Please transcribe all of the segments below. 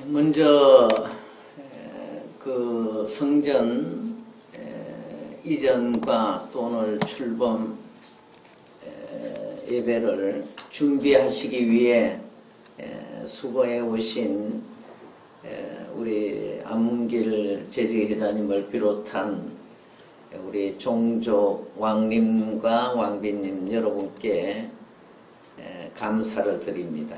먼저 그 성전 이전과 또 오늘 출범 예배를 준비하시기 위해 수고해 오신 우리 안문길 재직회장님을 비롯한 우리 종족 왕님과 왕비님 여러분께 감사를 드립니다.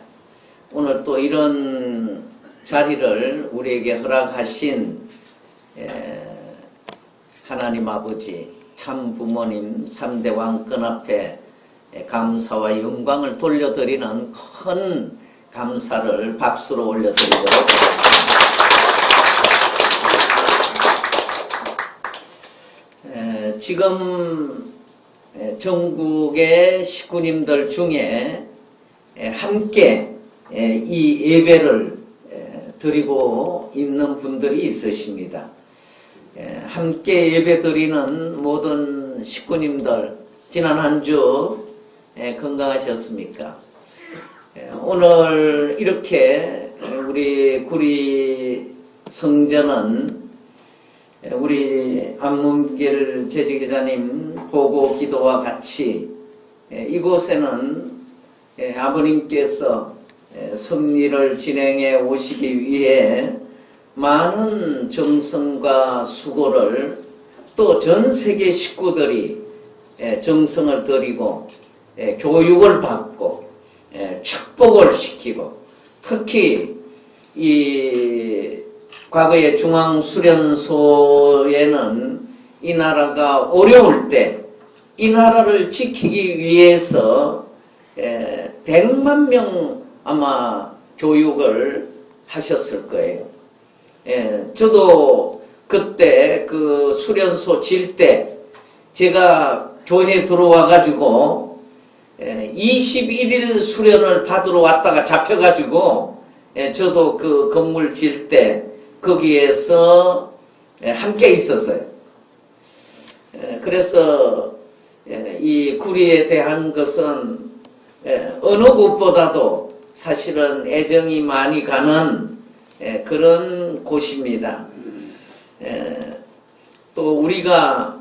오늘 또 이런 자리를 우리에게 허락하신 하나님 아버지 참 부모님 3대 왕권 앞에 감사와 영광을 돌려드리는 큰 감사를 박수로 올려드리도록 하겠습니다. 지금 전국의 식구님들 중에 함께 이 예배를 드리고 있는 분들이 있으십니다. 함께 예배 드리는 모든 식구님들 지난 한 주 건강하셨습니까? 오늘 이렇게 우리 구리 성전은 우리 안문길 재직회장님 보고 기도와 같이 이곳에는 아버님께서 섭리를 진행해 오시기 위해 많은 정성과 수고를 또 전 세계 식구들이 정성을 들이고 교육을 받고 축복을 시키고 특히 이 과거의 중앙수련소에는 이 나라가 어려울 때 이 나라를 지키기 위해서 100만 명 아마 교육을 하셨을 거예요. 저도 그때 그 수련소 질 때 제가 교회에 들어와 가지고 21일 수련을 받으러 왔다가 잡혀가지고 저도 그 건물 질 때 거기에서 함께 있었어요. 그래서 이 구리에 대한 것은 어느 곳보다도 사실은 애정이 많이 가는 그런 곳입니다. 또 우리가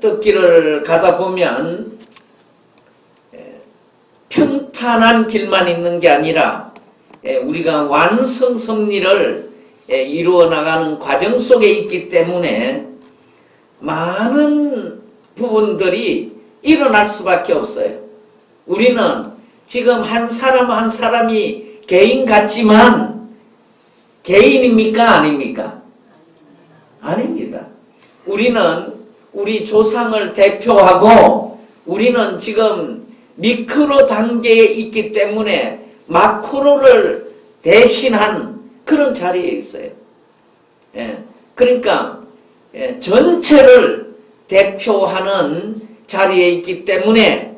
뜻길을 가다 보면 평탄한 길만 있는 게 아니라 우리가 완성 섭리를 이루어 나가는 과정 속에 있기 때문에 많은 부분들이 일어날 수밖에 없어요. 우리는 지금 한 사람 한 사람이 개인 같지만 개인입니까? 아닙니까? 아닙니다. 우리는 우리 조상을 대표하고 우리는 지금 미크로 단계에 있기 때문에 마크로를 대신한 그런 자리에 있어요. 그러니까 전체를 대표하는 자리에 있기 때문에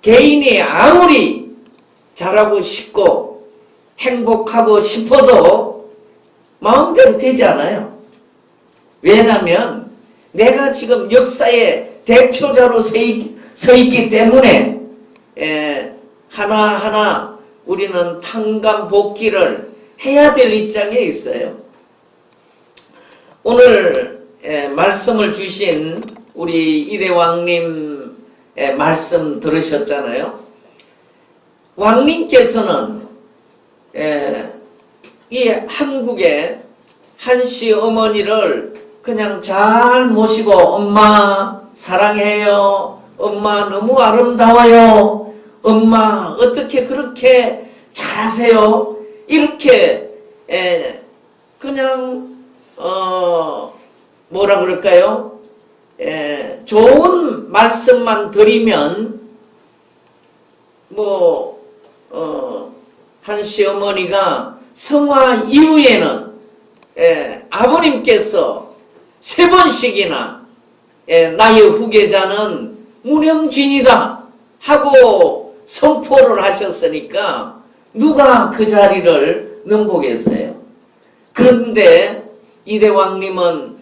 개인이 아무리 잘하고 싶고 행복하고 싶어도 마음대로 되지 않아요. 왜냐하면 내가 지금 역사의 대표자로 서 있기 때문에 하나하나 우리는 탕감복귀를 해야 될 입장에 있어요. 오늘 말씀을 주신 우리 이대왕님 말씀 들으셨잖아요. 왕님께서는 이 한국의 한씨 어머니를 그냥 잘 모시고 엄마 사랑해요. 엄마 너무 아름다워요. 엄마 어떻게 그렇게 잘하세요? 이렇게 그냥 뭐라 그럴까요? 좋은 말씀만 드리면 한씨 어머니가 성화 이후에는 아버님께서 3번씩이나 나의 후계자는 문영진이다 하고 선포를 하셨으니까 누가 그 자리를 넘보겠어요? 그런데 이대왕님은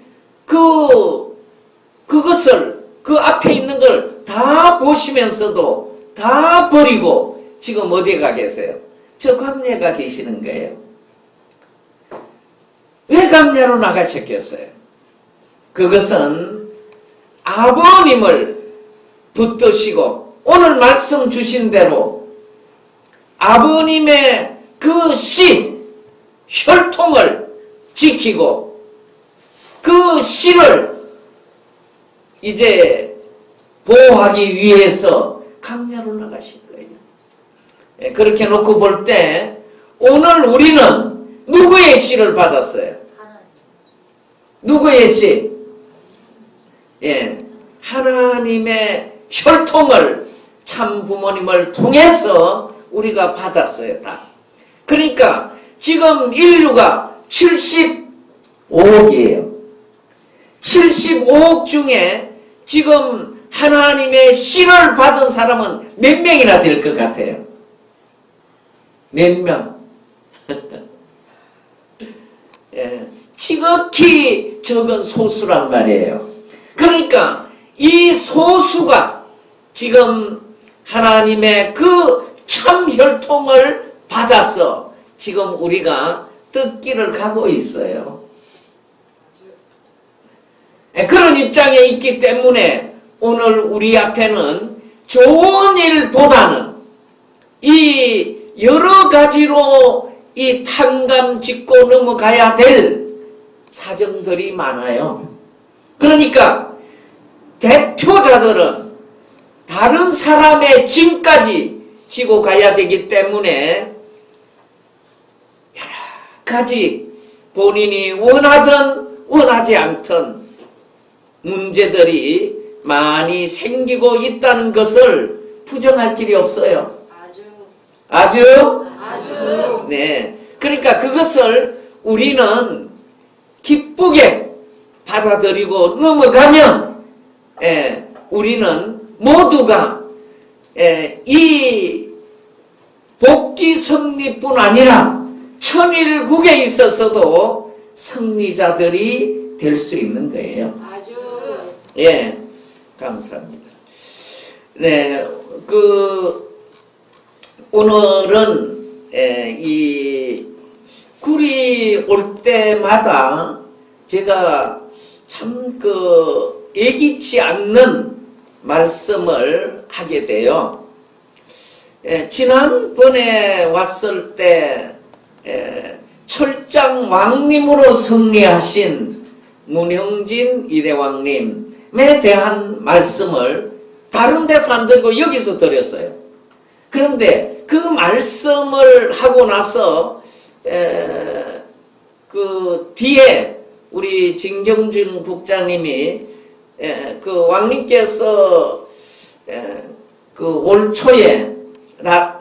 그것을 그 앞에 있는 걸 다 보시면서도 다 버리고 지금 어디에 가 계세요? 저 광야에 가 계시는 거예요. 왜 강야로 나가셨겠어요? 그것은 아버님을 붙드시고 오늘 말씀 주신 대로 아버님의 그 씨, 혈통을 지키고 그 씨를 이제 보호하기 위해서 강야로 나가신 거예요. 그렇게 놓고 볼 때 오늘 우리는 누구의 씨를 받았어요? 누구의 씨? 하나님의 혈통을 참 부모님을 통해서 우리가 받았어요. 다. 그러니까 지금 인류가 75억이에요. 75억 중에 지금 하나님의 씨를 받은 사람은 몇 명이나 될 것 같아요? 몇 명? 지극히 적은 소수란 말이에요. 그러니까 이 소수가 지금 하나님의 그 참 혈통을 받아서 지금 우리가 뜻길을 가고 있어요. 그런 입장에 있기 때문에 오늘 우리 앞에는 좋은 일보다는 이 여러 가지로 이 탕감 짚고 넘어가야 될 사정들이 많아요. 그러니까 대표자들은 다른 사람의 짐까지 지고 가야 되기 때문에 여러 가지 본인이 원하든 원하지 않든 문제들이 많이 생기고 있다는 것을 부정할 길이 없어요. 아주. 네. 그러니까 그것을 우리는 기쁘게 받아들이고 넘어가면 우리는 모두가 이 복귀 승리뿐 아니라 천일국에 있어서도 승리자들이 될 수 있는 거예요. 감사합니다. 네, 오늘은 이 굴이 올 때마다 제가 참 예기치 않는 말씀을 하게 돼요. 지난번에 왔을 때 철장 왕님으로 승리하신 문형진 이대왕님에 대한 말씀을 다른 데서 안 들고 여기서 드렸어요. 그런데 그 말씀을 하고 나서 그 뒤에 우리 진경준 국장님이 그 왕님께서 그 올 초에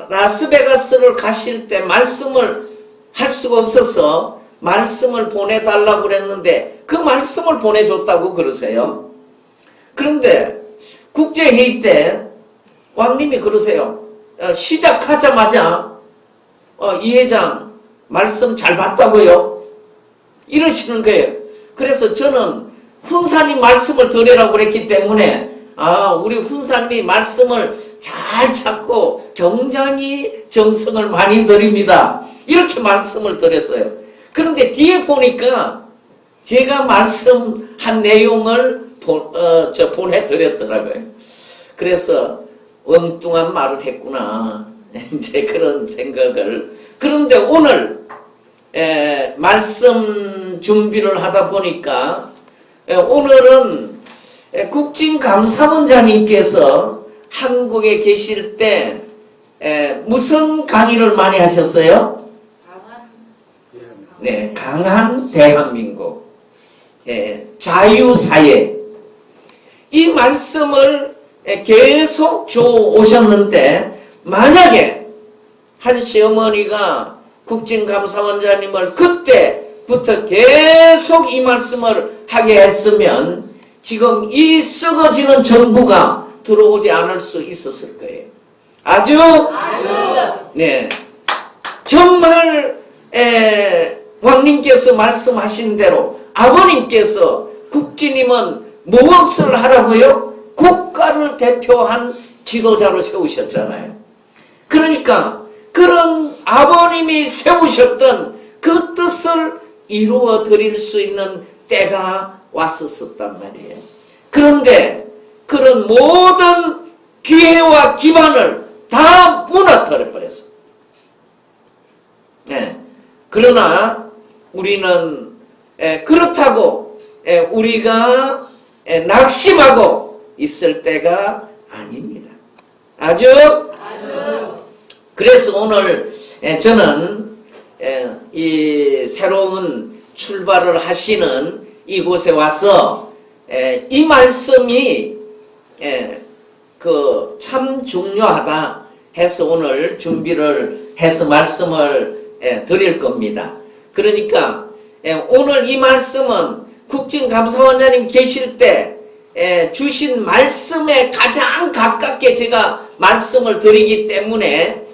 라스베가스를 가실 때 말씀을 할 수가 없어서 말씀을 보내달라고 그랬는데 그 말씀을 보내줬다고 그러세요. 그런데 국제회의 때 왕님이 그러세요. 시작하자마자 이 회장 말씀 잘 봤다고요? 이러시는 거예요. 그래서 저는 훈사님 말씀을 드리라고 그랬기 때문에 우리 훈사님이 말씀을 잘 찾고 굉장히 정성을 많이 드립니다. 이렇게 말씀을 드렸어요. 그런데 뒤에 보니까 제가 말씀한 내용을 보내드렸더라고요. 그래서 엉뚱한 말을 했구나. 이제 그런 생각을. 그런데 오늘 말씀 준비를 하다 보니까 오늘은 국진감사원장님께서 한국에 계실 때 무슨 강의를 많이 하셨어요? 네, 강한 대한민국, 자유사회. 이 말씀을 계속 줘 오셨는데 만약에 한 시어머니가 국진감사원장님을 그때부터 계속 이 말씀을 하게 했으면 지금 이 썩어지는 정부가 들어오지 않을 수 있었을 거예요. 아주. 네. 정말 왕님께서 말씀하신 대로 아버님께서 국진님은 무엇을 하라고요? 국가를 대표한 지도자로 세우셨잖아요. 그러니까 그런 아버님이 세우셨던 그 뜻을 이루어 드릴 수 있는 때가 왔었단 말이에요. 그런데 그런 모든 기회와 기반을 다 무너뜨려 버렸어. 예. 그러나 우리는 그렇다고 우리가 낙심하고 있을 때가 아닙니다. 아주. 그래서 오늘 저는 이 새로운 출발을 하시는 이곳에 와서 이 말씀이 참 중요하다 해서 오늘 준비를 해서 말씀을 드릴 겁니다. 그러니까 오늘 이 말씀은 국진감사원장님 계실 때 주신 말씀에 가장 가깝게 제가 말씀을 드리기 때문에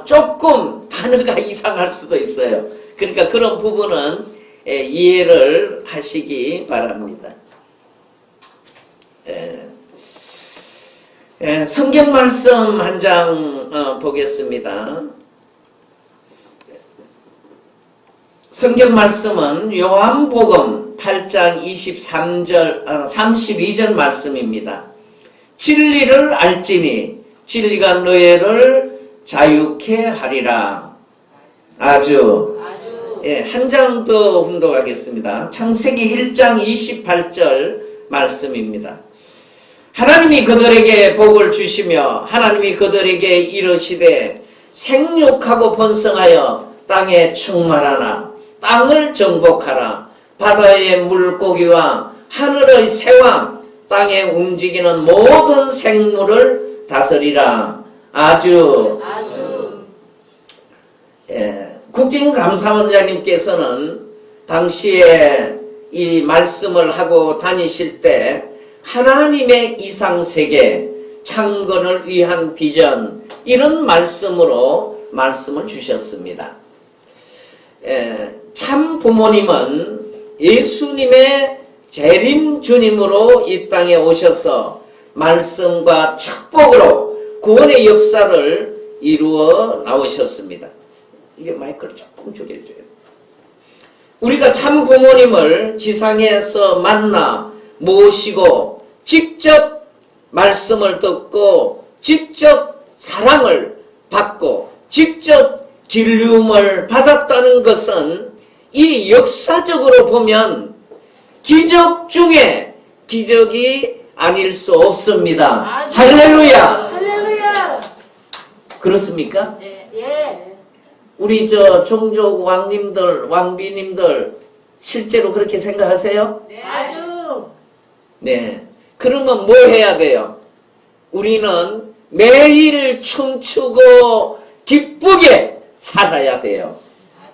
조금 단어가 이상할 수도 있어요. 그러니까 그런 부분은 이해를 하시기 바랍니다. 성경 말씀 한 장 보겠습니다. 성경 말씀은 요한복음 8장 32절 말씀입니다. 진리를 알지니 진리가 너희를 자유케 하리라. 아주. 한 장 더 훈독하겠습니다. 창세기 1장 28절 말씀입니다. 하나님이 그들에게 복을 주시며 하나님이 그들에게 이르시되 생육하고 번성하여 땅에 충만하라. 땅을 정복하라. 바다의 물고기와 하늘의 새와 땅에 움직이는 모든 생물을 다스리라. 아주. 국진감사원장님께서는 당시에 이 말씀을 하고 다니실 때 하나님의 이상세계, 창건을 위한 비전, 이런 말씀으로 말씀을 주셨습니다. 참 부모님은 예수님의 재림 주님으로 이 땅에 오셔서 말씀과 축복으로 구원의 역사를 이루어 나오셨습니다. 이게 마이크를 조금 줄여줘요. 우리가 참 부모님을 지상에서 만나 모시고 직접 말씀을 듣고 직접 사랑을 받고 직접 길리움을 받았다는 것은 이 역사적으로 보면 기적 중에 기적이 아닐 수 없습니다. 할렐루야. 그렇습니까? 예. 우리 종족 왕님들, 왕비님들 실제로 그렇게 생각하세요? 네. 아주. 네. 그러면 뭐 해야 돼요? 우리는 매일 춤추고 기쁘게 살아야 돼요.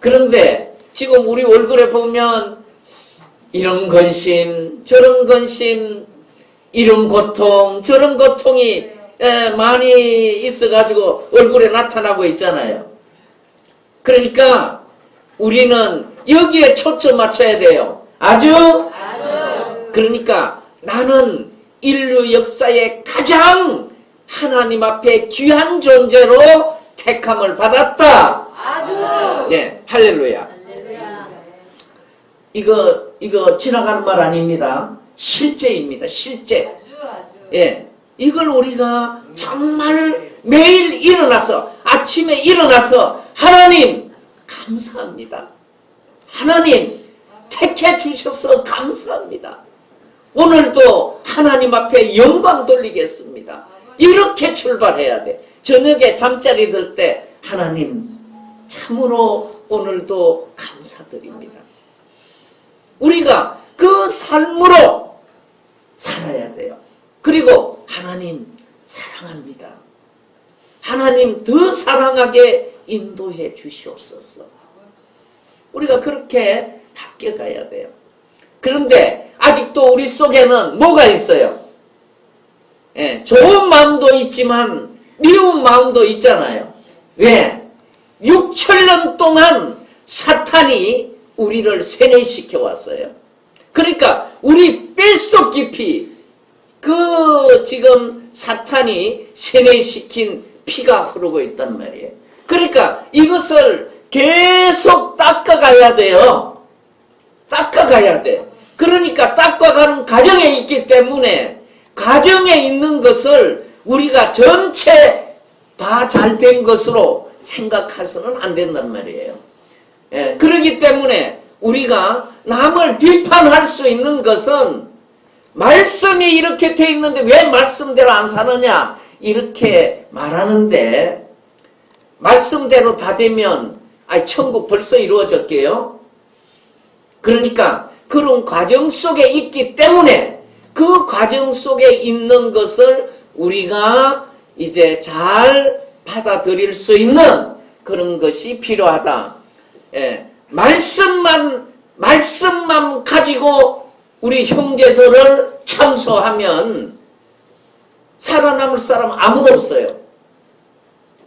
그런데 지금 우리 얼굴에 보면 이런 근심, 저런 근심, 이런 고통, 저런 고통이 많이 있어가지고 얼굴에 나타나고 있잖아요. 그러니까 우리는 여기에 초점 맞춰야 돼요. 아주. 그러니까 나는 인류 역사에 가장 하나님 앞에 귀한 존재로 택함을 받았다. 아주. 네, 할렐루야. 이거 지나가는 말 아닙니다. 실제입니다. 실제. 예, 이걸 우리가 정말 매일 일어나서 아침에 일어나서 하나님 감사합니다. 하나님 택해 주셔서 감사합니다. 오늘도 하나님 앞에 영광 돌리겠습니다. 이렇게 출발해야 돼. 저녁에 잠자리 들 때 하나님 참으로 오늘도 감사드립니다. 우리가 그 삶으로 살아야 돼요. 그리고 하나님 사랑합니다. 하나님 더 사랑하게 인도해 주시옵소서. 우리가 그렇게 바뀌어가야 돼요. 그런데 아직도 우리 속에는 뭐가 있어요? 예, 좋은 마음도 있지만 미운 마음도 있잖아요. 왜? 6천년 동안 사탄이 우리를 세뇌시켜 왔어요. 그러니까 우리 뼛속 깊이 지금 사탄이 세뇌시킨 피가 흐르고 있단 말이에요. 그러니까 이것을 계속 닦아가야 돼요. 닦아가야 돼. 그러니까 닦아가는 과정에 있기 때문에 가정에 있는 것을 우리가 전체 다 잘된 것으로 생각해서는 안 된단 말이에요. 예, 그렇기 때문에 우리가 남을 비판할 수 있는 것은 말씀이 이렇게 돼 있는데 왜 말씀대로 안 사느냐 이렇게 말하는데 말씀대로 다 되면 천국 벌써 이루어졌게요. 그러니까 그런 과정 속에 있기 때문에 그 과정 속에 있는 것을 우리가 이제 잘 받아들일 수 있는 그런 것이 필요하다. 예, 말씀만 가지고 우리 형제들을 참소하면 살아남을 사람 아무도 없어요.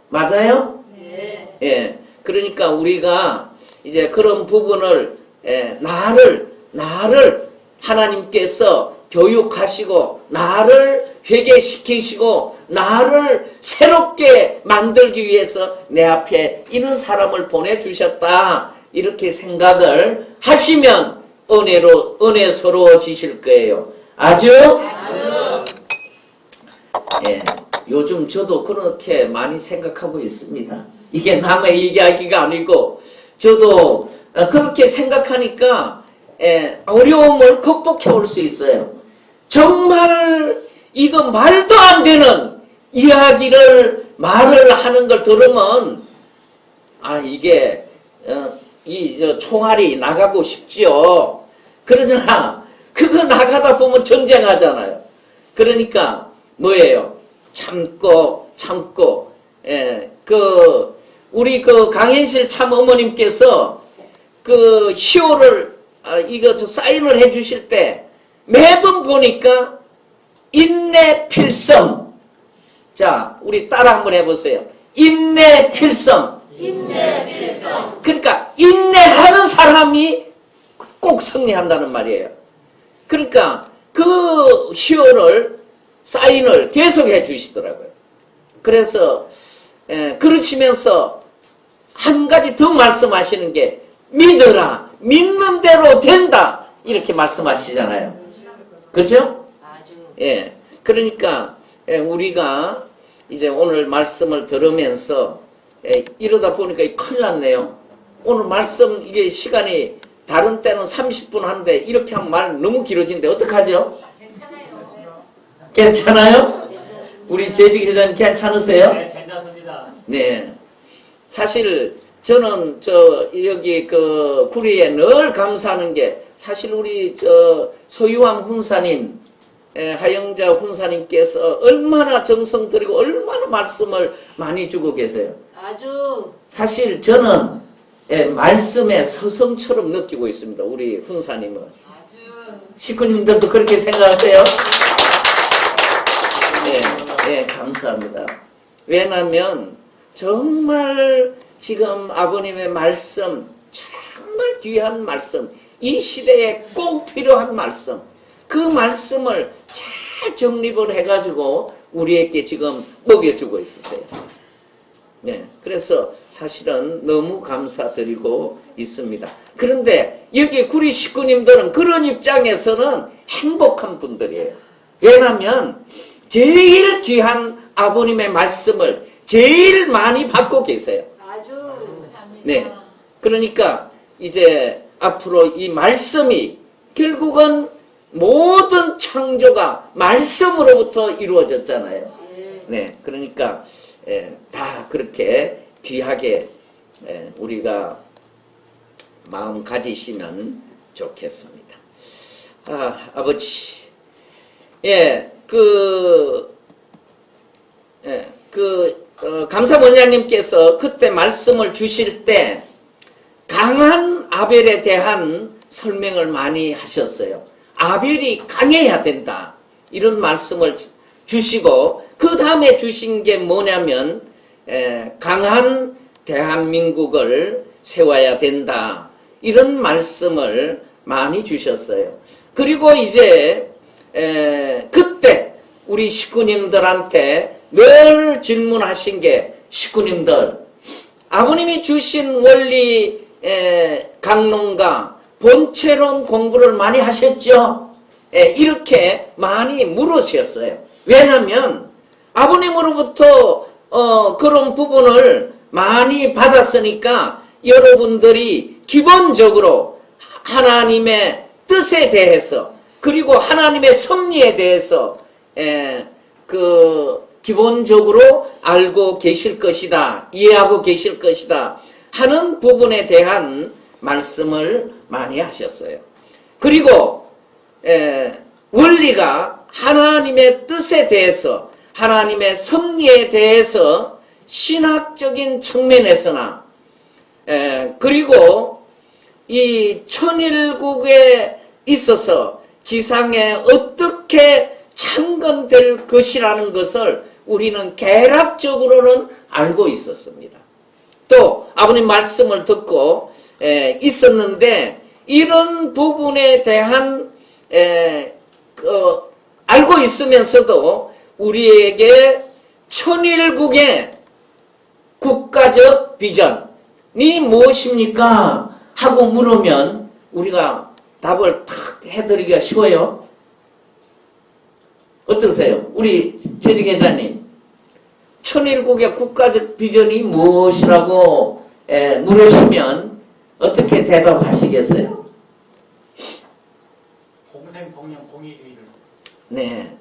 맞아요? 네. 예, 그러니까 우리가 이제 그런 부분을 나를 하나님께서 교육하시고 나를 회개시키시고 나를 새롭게 만들기 위해서 내 앞에 이런 사람을 보내주셨다 이렇게 생각을 하시면 은혜스러워지실 거예요. 아주? 예, 요즘 저도 그렇게 많이 생각하고 있습니다. 이게 남의 이야기가 아니고 저도 그렇게 생각하니까 어려움을 극복해 올 수 있어요. 정말 이거 말도 안 되는 말을 하는 걸 들으면 이게 이 총알이 나가고 싶지요. 그러나 그거 나가다 보면 전쟁하잖아요. 그러니까 뭐예요? 참고 우리 강현실 참 어머님께서 시호를 사인을 해 주실 때 매번 보니까 인내 필성. 자, 우리 따라 한번 해보세요. 인내 필성. 그러니까 인내하는 사람이 꼭 승리한다는 말이에요. 그러니까 그 시호를 사인을 계속 해 주시더라고요. 그래서 그러시면서 한 가지 더 말씀하시는 게 믿어라. 믿는 대로 된다. 이렇게 말씀하시잖아요. 그렇죠? 예. 그러니까 우리가 이제 오늘 말씀을 들으면서 이러다 보니까 큰일 났네요. 오늘 말씀 이게 시간이 다른 때는 30분 하는데 이렇게 하면 말 너무 길어지는데 어떡하죠? 괜찮아요? 우리 재직 회장님 괜찮으세요? 네, 괜찮습니다. 네. 사실 저는 여기 구리에 늘 감사하는 게 사실 우리 소유암 훈사님, 하영자 훈사님께서 얼마나 정성 들이고 얼마나 말씀을 많이 주고 계세요. 아주. 사실 저는 말씀의 서성처럼 느끼고 있습니다. 우리 훈사님은. 식구님들도 그렇게 생각하세요? 네, 감사합니다. 왜냐하면 정말 지금 아버님의 말씀, 정말 귀한 말씀, 이 시대에 꼭 필요한 말씀, 그 말씀을 잘 정립을 해가지고 우리에게 지금 먹여주고 있으세요. 네, 그래서 사실은 너무 감사드리고 있습니다. 그런데 여기 구리 식구님들은 그런 입장에서는 행복한 분들이에요. 왜냐하면 제일 귀한 아버님의 말씀을 제일 많이 받고 계세요. 아주. 네, 그러니까 이제 앞으로 이 말씀이 결국은 모든 창조가 말씀으로부터 이루어졌잖아요. 네, 그러니까 다 그렇게 귀하게 우리가 마음 가지시면 좋겠습니다. 아버지, 감사원장님께서 그때 말씀을 주실 때 강한 아벨에 대한 설명을 많이 하셨어요. 아벨이 강해야 된다. 이런 말씀을 주시고 그 다음에 주신 게 뭐냐면 강한 대한민국을 세워야 된다. 이런 말씀을 많이 주셨어요. 그리고 이제 그때 우리 식구님들한테 늘 질문하신 게 식구님들 아버님이 주신 원리 강론과 본체론 공부를 많이 하셨죠? 이렇게 많이 물으셨어요. 왜냐하면 아버님으로부터 그런 부분을 많이 받았으니까 여러분들이 기본적으로 하나님의 뜻에 대해서 그리고 하나님의 섭리에 대해서 기본적으로 알고 계실 것이다, 이해하고 계실 것이다 하는 부분에 대한 말씀을 많이 하셨어요. 그리고 원리가 하나님의 뜻에 대해서 하나님의 섭리에 대해서 신학적인 측면에서나 그리고 이 천일국에 있어서 지상에 어떻게 창건될 것이라는 것을 우리는 개락적으로는 알고 있었습니다. 또 아버님 말씀을 듣고 있었는데 이런 부분에 대한 알고 있으면서도 우리에게 천일국의 국가적 비전이 무엇입니까? 하고 물으면 우리가 답을 탁 해드리기가 쉬워요. 어떠세요? 우리 재직회장님, 천일국의 국가적 비전이 무엇이라고 물으시면 어떻게 대답하시겠어요? 공생공령 공의주의를. 네,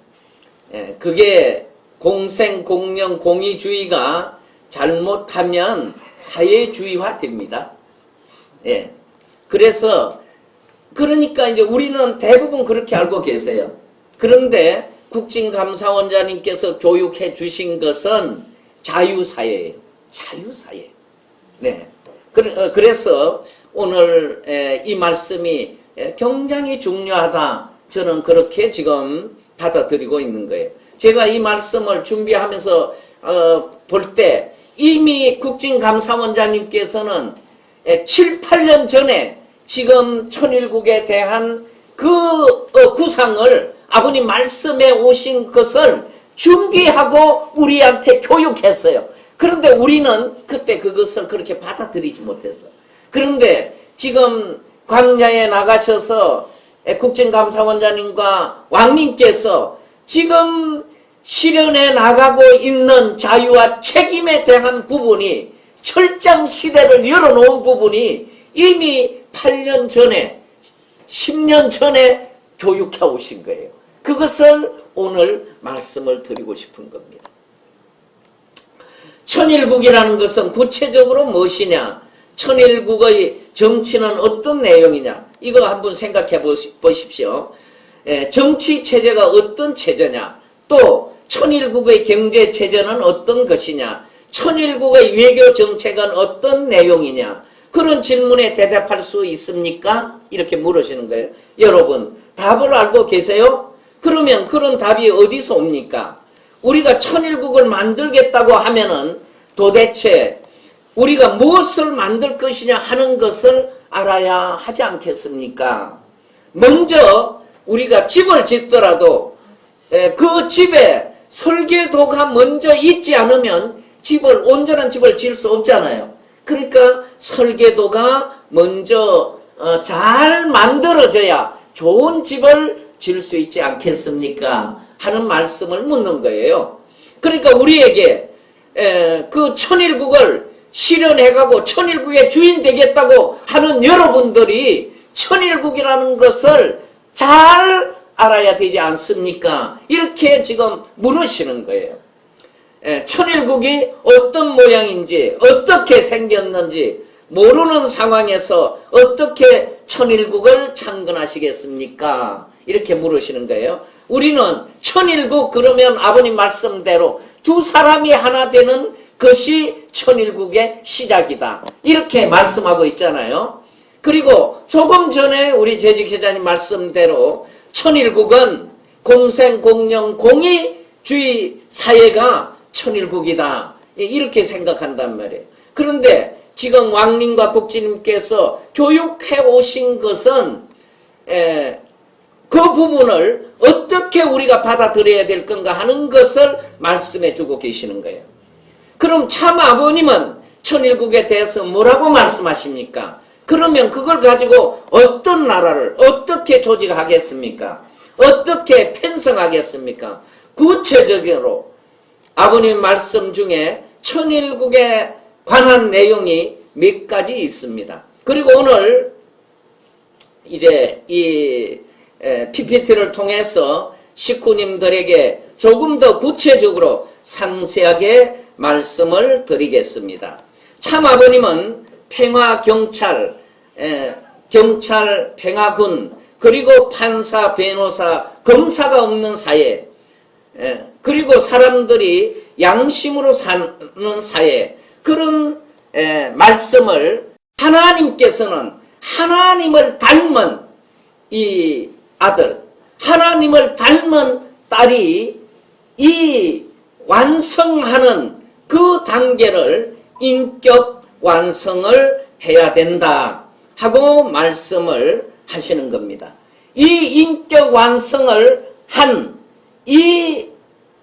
그게 공생공령 공의주의가 잘못하면 사회주의화 됩니다. 예. 그래서 그러니까 이제 우리는 대부분 그렇게 알고 계세요. 그런데 국진감사원장님께서 교육해 주신 것은 자유사회예요. 자유사회. 네. 그래서 오늘 이 말씀이 굉장히 중요하다. 저는 그렇게 지금 받아들이고 있는 거예요. 제가 이 말씀을 준비하면서 볼 때 이미 국진감사원장님께서는 7, 8년 전에 지금 천일국에 대한 그 구상을 아버님 말씀에 오신 것을 준비하고 우리한테 교육했어요. 그런데 우리는 그때 그것을 그렇게 받아들이지 못했어요. 그런데 지금 광야에 나가셔서 국정감사원장님과 왕님께서 지금 실현해 나가고 있는 자유와 책임에 대한 부분이 철장 시대를 열어놓은 부분이 이미 8년 전에 10년 전에 교육해 오신 거예요. 그것을 오늘 말씀을 드리고 싶은 겁니다. 천일국이라는 것은 구체적으로 무엇이냐? 천일국의 정치는 어떤 내용이냐? 이거 한번 생각해 보십시오. 정치 체제가 어떤 체제냐? 또 천일국의 경제 체제는 어떤 것이냐? 천일국의 외교 정책은 어떤 내용이냐? 그런 질문에 대답할 수 있습니까? 이렇게 물으시는 거예요. 여러분, 답을 알고 계세요? 그러면 그런 답이 어디서 옵니까? 우리가 천일국을 만들겠다고 하면은 도대체 우리가 무엇을 만들 것이냐 하는 것을 알아야 하지 않겠습니까? 먼저 우리가 집을 짓더라도 그 집에 설계도가 먼저 있지 않으면 온전한 집을 지을 수 없잖아요. 그러니까 설계도가 먼저 잘 만들어져야 좋은 집을 지을 수 있지 않겠습니까? 하는 말씀을 묻는 거예요. 그러니까 우리에게 그 천일국을 실현해가고 천일국의 주인 되겠다고 하는 여러분들이 천일국이라는 것을 잘 알아야 되지 않습니까? 이렇게 지금 물으시는 거예요. 천일국이 어떤 모양인지 어떻게 생겼는지 모르는 상황에서 어떻게 천일국을 창건하시겠습니까? 이렇게 물으시는 거예요. 우리는 천일국 그러면 아버님 말씀대로 두 사람이 하나 되는 것이 천일국의 시작이다. 이렇게 말씀하고 있잖아요. 그리고 조금 전에 우리 재직회장님 말씀대로 천일국은 공생공령 공의주의 사회가 천일국이다. 이렇게 생각한단 말이에요. 그런데 지금 왕님과 국진님께서 교육해 오신 것은 그 부분을 어떻게 우리가 받아들여야 될 건가 하는 것을 말씀해 주고 계시는 거예요. 그럼 참 아버님은 천일국에 대해서 뭐라고 말씀하십니까? 그러면 그걸 가지고 어떤 나라를 어떻게 조직하겠습니까? 어떻게 편성하겠습니까? 구체적으로 아버님 말씀 중에 천일국에 관한 내용이 몇 가지 있습니다. 그리고 오늘 이제 이 PPT를 통해서 식구님들에게 조금 더 구체적으로 상세하게 말씀을 드리겠습니다. 참 아버님은 평화경찰, 경찰, 평화군, 그리고 판사, 변호사, 검사가 없는 사회, 그리고 사람들이 양심으로 사는 사회, 그런 말씀을 하나님께서는 하나님을 닮은 이 아들, 하나님을 닮은 딸이 이 완성하는 그 단계를 인격 완성을 해야 된다 하고 말씀을 하시는 겁니다. 이 인격 완성을 한 이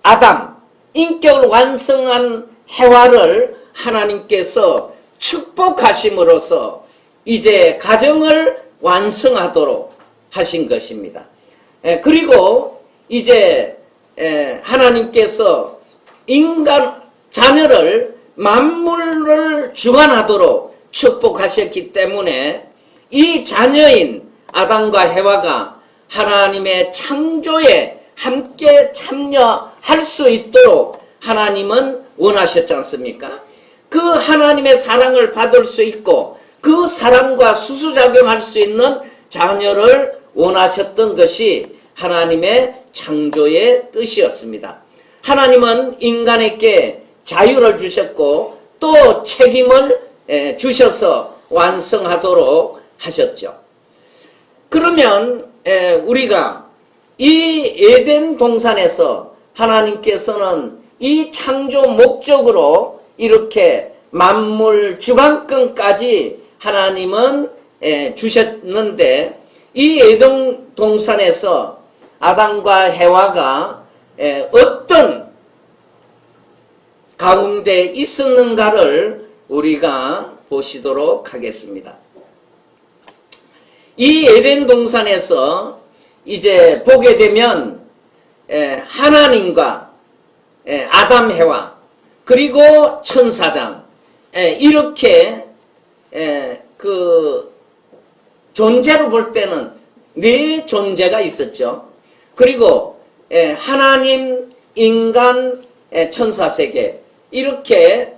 아담, 인격을 완성한 해와를 하나님께서 축복하심으로써 이제 가정을 완성하도록 하신 것입니다. 그리고 이제 하나님께서 인간 자녀를 만물을 주관하도록 축복하셨기 때문에 이 자녀인 아담과 해와가 하나님의 창조에 함께 참여할 수 있도록 하나님은 원하셨지 않습니까? 그 하나님의 사랑을 받을 수 있고 그 사랑과 수수작용할 수 있는 자녀를 원하셨던 것이 하나님의 창조의 뜻이었습니다. 하나님은 인간에게 자유를 주셨고 또 책임을 주셔서 완성하도록 하셨죠. 그러면 우리가 이 에덴 동산에서 하나님께서는 이 창조 목적으로 이렇게 만물 주관권까지 하나님은 주셨는데 이 에덴 동산에서 아담과 해와가 어떤 가운데 있었는가를 우리가 보시도록 하겠습니다. 이 에덴 동산에서 이제 보게 되면 하나님과 아담 해와 그리고 천사장 이렇게 그 존재로 볼 때는 네 존재가 있었죠. 그리고 하나님, 인간, 천사세계 이렇게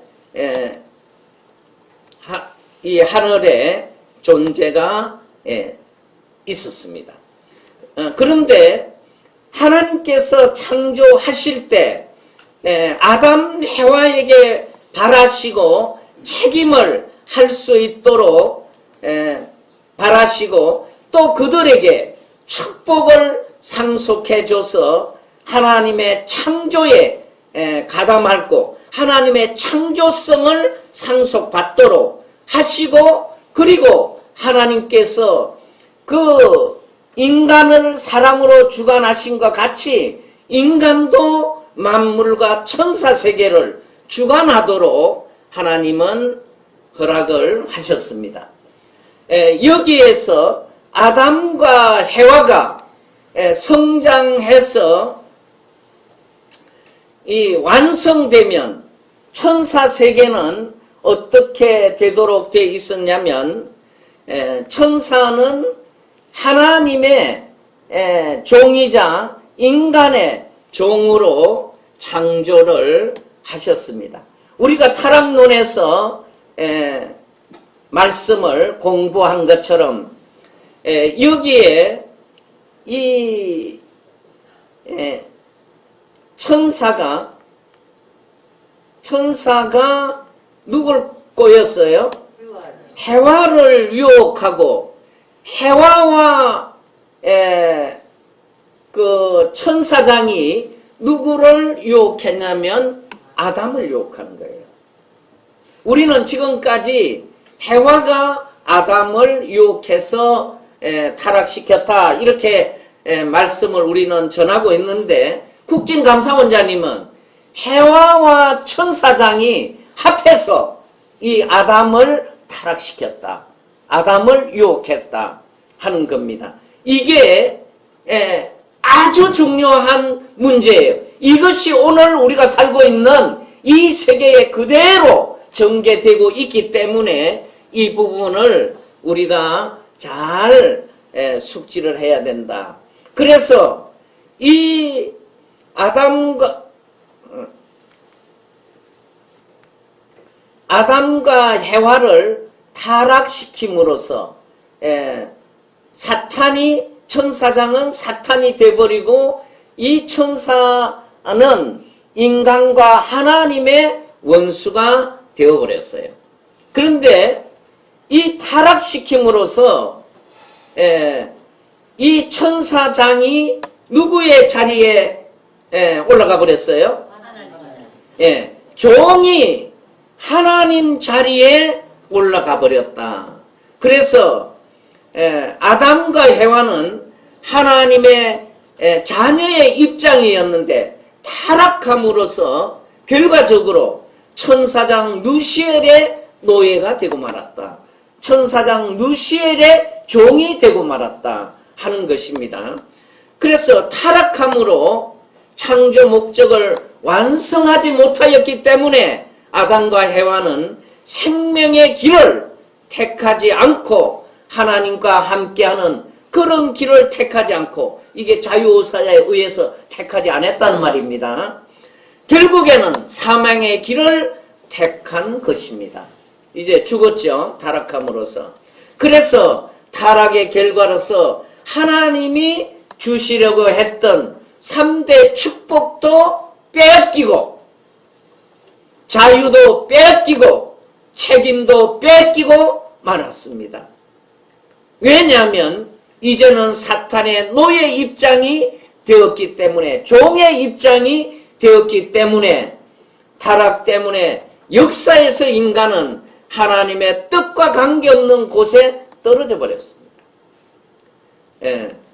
이 하늘에 존재가 있었습니다. 그런데 하나님께서 창조하실 때 아담 해와에게 바라시고 책임을 할 수 있도록 바라시고 또 그들에게 축복을 상속해줘서 하나님의 창조에 가담하고 하나님의 창조성을 상속받도록 하시고 그리고 하나님께서 그 인간을 사랑으로 주관하신 것 같이 인간도 만물과 천사세계를 주관하도록 하나님은 허락을 하셨습니다. 여기에서 아담과 해와가 성장해서 이 완성되면 천사세계는 어떻게 되도록 되어 있었냐면 천사는 하나님의 종이자 인간의 종으로 창조를 하셨습니다. 우리가 타락론에서 말씀을 공부한 것처럼 여기에 이 천사가 누굴 꼬였어요? 해와를 유혹하고 해와와 그 천사장이 누구를 유혹했냐면 아담을 유혹하는 거예요. 우리는 지금까지 해와가 아담을 유혹해서 타락시켰다 이렇게 말씀을 우리는 전하고 있는데 국진감사원자님은 해와와 천사장이 합해서 이 아담을 타락시켰다 아담을 유혹했다 하는 겁니다. 이게 아주 중요한 문제예요. 이것이 오늘 우리가 살고 있는 이 세계에 그대로 전개되고 있기 때문에 이 부분을 우리가 잘 숙지를 해야 된다. 그래서 이 아담과 해와를 타락시킴으로써 천사장은 사탄이 돼버리고 이 천사는 인간과 하나님의 원수가 되어버렸어요. 그런데 이 타락시킴으로써 이 천사장이 누구의 자리에 올라가 버렸어요? 종이 하나님 자리에 올라가 버렸다. 그래서 아담과 해와는 하나님의 자녀의 입장이었는데 타락함으로써 결과적으로 천사장 루시엘의 노예가 되고 말았다. 천사장 루시엘의 종이 되고 말았다 하는 것입니다. 그래서 타락함으로 창조 목적을 완성하지 못하였기 때문에 아담과 해와는 생명의 길을 택하지 않고 하나님과 함께하는 그런 길을 택하지 않고, 이게 자유의사에 의해서 택하지 않았다는 말입니다. 결국에는 사망의 길을 택한 것입니다. 이제 죽었죠, 타락함으로써. 그래서 타락의 결과로서 하나님이 주시려고 했던 3대 축복도 빼앗기고, 자유도 빼앗기고, 책임도 빼앗기고 말았습니다. 왜냐하면 이제는 사탄의 노예 입장이 되었기 때문에, 종의 입장이 되었기 때문에, 타락 때문에 역사에서 인간은 하나님의 뜻과 관계없는 곳에 떨어져 버렸습니다.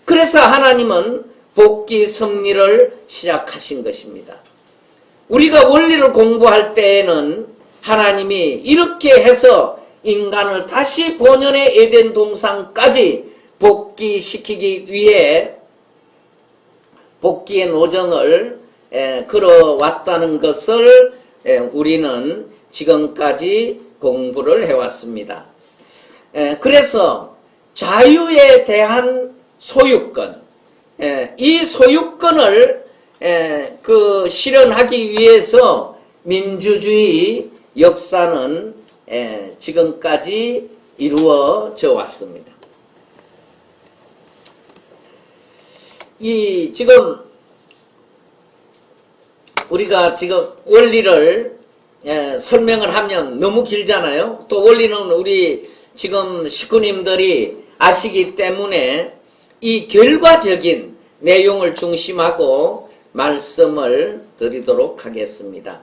그래서 하나님은 복귀 섭리를 시작하신 것입니다. 우리가 원리를 공부할 때에는 하나님이 이렇게 해서 인간을 다시 본연의 에덴 동산까지 복귀시키기 위해 복귀의 노정을 걸어왔다는 것을 우리는 지금까지 공부를 해왔습니다. 그래서 자유에 대한 소유권, 이 소유권을 실현하기 위해서 민주주의 역사는 지금까지 이루어져 왔습니다. 지금 우리가 지금 원리를 설명을 하면 너무 길잖아요. 또 원리는 우리 지금 식구님들이 아시기 때문에 이 결과적인 내용을 중심하고 말씀을 드리도록 하겠습니다.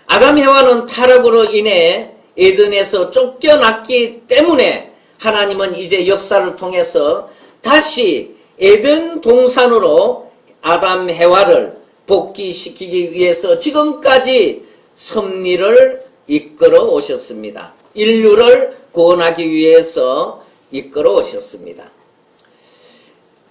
아담 해와는 타락으로 인해 에덴에서 쫓겨났기 때문에 하나님은 이제 역사를 통해서 다시 에덴 동산으로 아담 해와를 복귀시키기 위해서 지금까지 섭리를 이끌어 오셨습니다. 인류를 구원하기 위해서 이끌어 오셨습니다.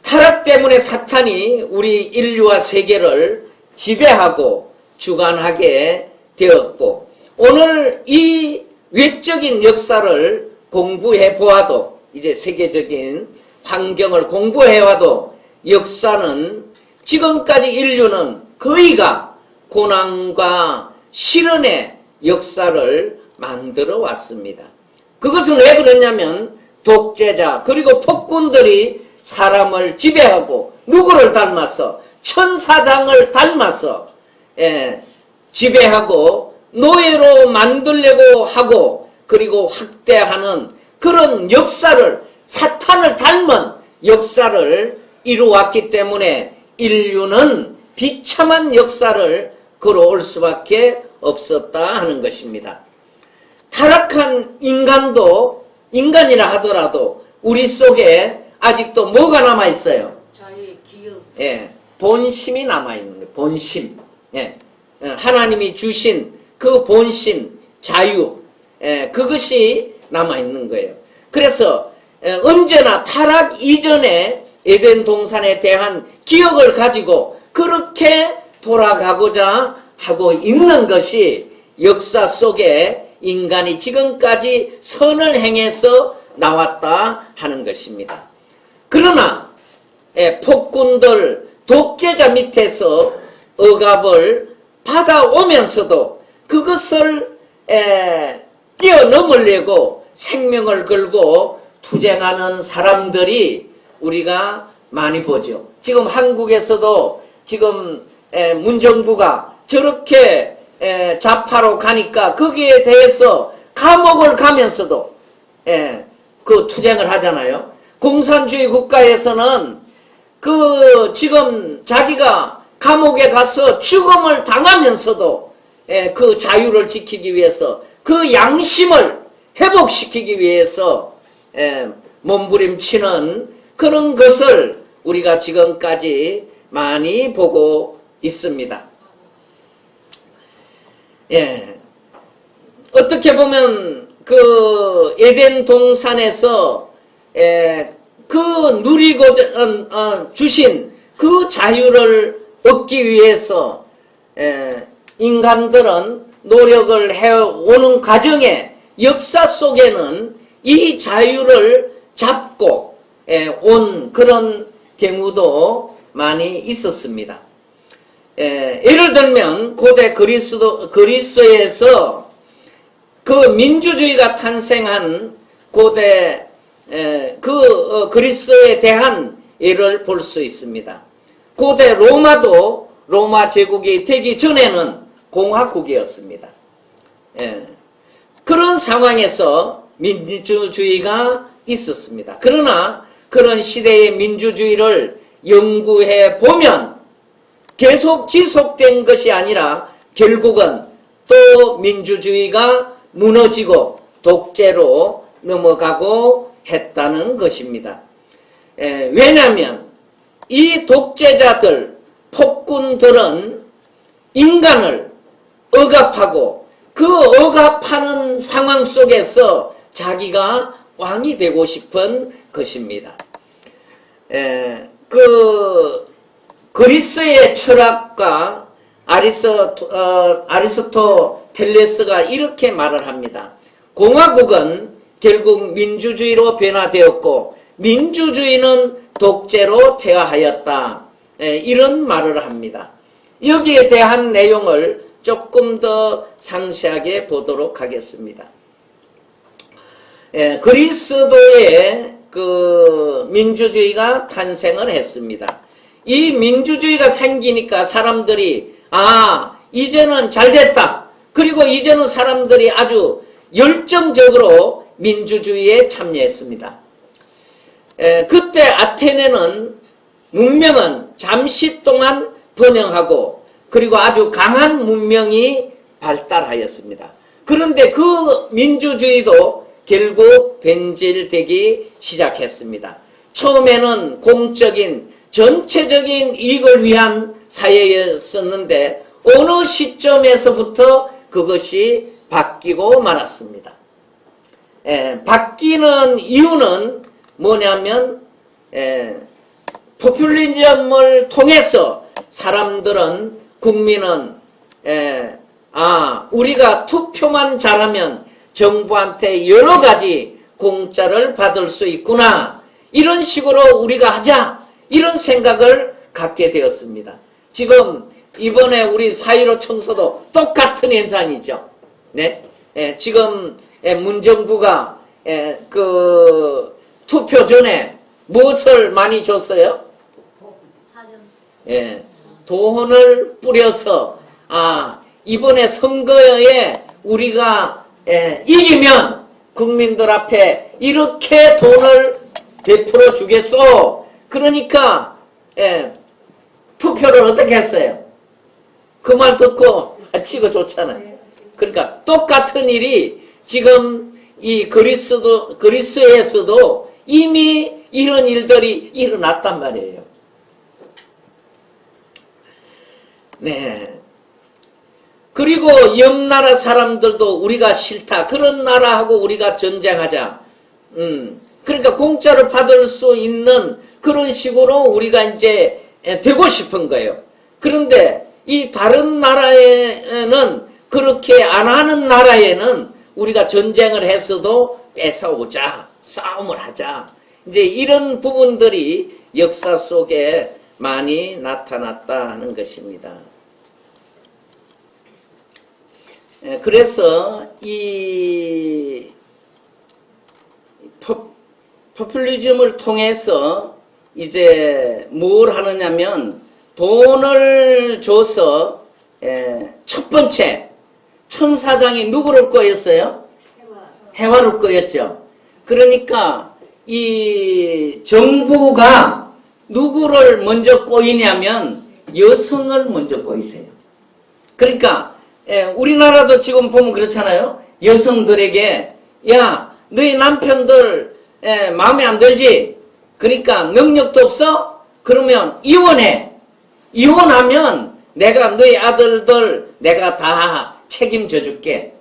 타락 때문에 사탄이 우리 인류와 세계를 지배하고 주관하게 되었고, 오늘 이 외적인 역사를 공부해 보아도, 이제 세계적인 환경을 공부해 와도 역사는 지금까지 인류는 거의가 고난과 시련의 역사를 만들어 왔습니다. 그것은 왜 그러냐면 독재자 그리고 폭군들이 사람을 지배하고 누구를 닮아서 천사장을 닮아서 지배하고 노예로 만들려고 하고 그리고 확대하는 그런 역사를, 사탄을 닮은 역사를 이루어왔기 때문에 인류는 비참한 역사를 걸어올 수밖에 없었다 하는 것입니다. 타락한 인간도 인간이라 하더라도 우리 속에 아직도 뭐가 남아있어요? 자유의 기억. 본심이 남아있는 거예요. 본심. 하나님이 주신 그 본심, 자유, 그것이 남아있는 거예요. 그래서 언제나 타락 이전에 에덴 동산에 대한 기억을 가지고 그렇게 돌아가고자 하고 있는 것이 역사 속에 인간이 지금까지 선을 행해서 나왔다 하는 것입니다. 그러나 폭군들, 독재자 밑에서 억압을 받아오면서도 그것을 뛰어넘으려고 생명을 걸고 투쟁하는 사람들이 우리가 많이 보죠. 지금 한국에서도 지금 문정부가 저렇게 좌파로 가니까 거기에 대해서 감옥을 가면서도 그 투쟁을 하잖아요. 공산주의 국가에서는 그 지금 자기가 감옥에 가서 죽음을 당하면서도 그 자유를 지키기 위해서 그 양심을 회복시키기 위해서 몸부림치는 그런 것을 우리가 지금까지 많이 보고 있습니다. 어떻게 보면 그 에덴 동산에서 그 누리고자 주신 그 자유를 얻기 위해서 인간들은 노력을 해오는 과정에 역사 속에는 이 자유를 잡고 온 그런 경우도 많이 있었습니다. 예를 들면 고대 그리스에서 그 민주주의가 탄생한 고대 그리스에 대한 예를 볼 수 있습니다. 고대 로마도 로마 제국이 되기 전에는 공화국이었습니다. 그런 상황에서 민주주의가 있었습니다. 그러나 그런 시대의 민주주의를 연구해 보면 계속 지속된 것이 아니라 결국은 또 민주주의가 무너지고 독재로 넘어가고 했다는 것입니다. 왜냐하면 이 독재자들, 폭군들은 인간을 억압하고 그 억압하는 상황 속에서 자기가 왕이 되고 싶은 것입니다. 그 그리스의 철학가 아리스토텔레스가 이렇게 말을 합니다. 공화국은 결국 민주주의로 변화되었고 민주주의는 독재로 퇴화하였다. 이런 말을 합니다. 여기에 대한 내용을 조금 더 상세하게 보도록 하겠습니다. 그리스도의 그 민주주의가 탄생을 했습니다. 이 민주주의가 생기니까 사람들이 이제는 잘됐다. 그리고 이제는 사람들이 아주 열정적으로 민주주의에 참여했습니다. 그때 아테네는 문명은 잠시 동안 번영하고 그리고 아주 강한 문명이 발달하였습니다. 그런데 그 민주주의도 결국 변질되기 시작했습니다. 처음에는 공적인 전체적인 이익을 위한 사회였었는데 어느 시점에서부터 그것이 바뀌고 말았습니다. 바뀌는 이유는 뭐냐면 포퓰리즘을 통해서 사람들은 국민은 우리가 투표만 잘하면 정부한테 여러 가지 공짜를 받을 수 있구나 이런 식으로 우리가 하자 이런 생각을 갖게 되었습니다. 지금 이번에 우리 4.15 청소도 똑같은 현상이죠. 네, 지금 문정부가 그 투표 전에 무엇을 많이 줬어요? 돈을 뿌려서 이번에 선거에 우리가 이기면 국민들 앞에 이렇게 돈을 베풀어 주겠소. 그러니까 투표를 어떻게 했어요? 그 말 듣고 치고 좋잖아요. 그러니까 똑같은 일이 지금 이 그리스에서도 이미 이런 일들이 일어났단 말이에요. 네. 그리고 옆 나라 사람들도 우리가 싫다. 그런 나라하고 우리가 전쟁하자. 그러니까 공짜로 받을 수 있는 그런 식으로 우리가 이제 되고 싶은 거예요. 그런데 이 다른 나라에는 그렇게 안 하는 나라에는 우리가 전쟁을 했어도 뺏어오자. 싸움을 하자. 이제 이런 부분들이 역사 속에 많이 나타났다 하는 것입니다. 그래서 이 포퓰리즘을 통해서 이제 뭘 하느냐면 돈을 줘서 첫 번째 천사장이 누구를 꼬였어요? 해와를 꼬였죠. 그러니까 이 정부가 누구를 먼저 꼬이냐면 여성을 먼저 꼬이세요. 그러니까 우리나라도 지금 보면 그렇잖아요. 여성들에게 야 너희 남편들 마음에 안 들지? 그러니까 능력도 없어? 그러면 이혼해. 이혼하면 내가 너희 아들들 내가 다 책임져 줄게.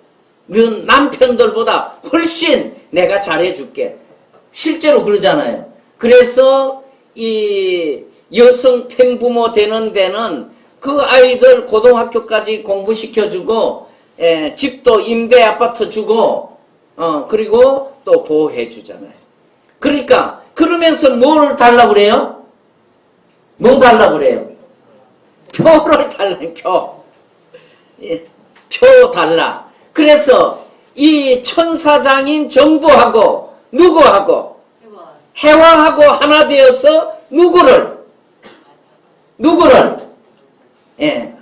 너 남편들보다 훨씬 내가 잘해줄게. 실제로 그러잖아요. 그래서 이 여성 팽부모 되는 데는 그 아이들 고등학교까지 공부시켜주고 집도 임대 아파트 주고 그리고 또 보호해 주잖아요. 그러니까 그러면서 뭘 달라고 그래요? 뭐 달라고 그래요? 표를 달라요. 표. 표 달라. 그래서 이 천사장인 정부하고 누구하고 해와하고 하나 되어서 누구를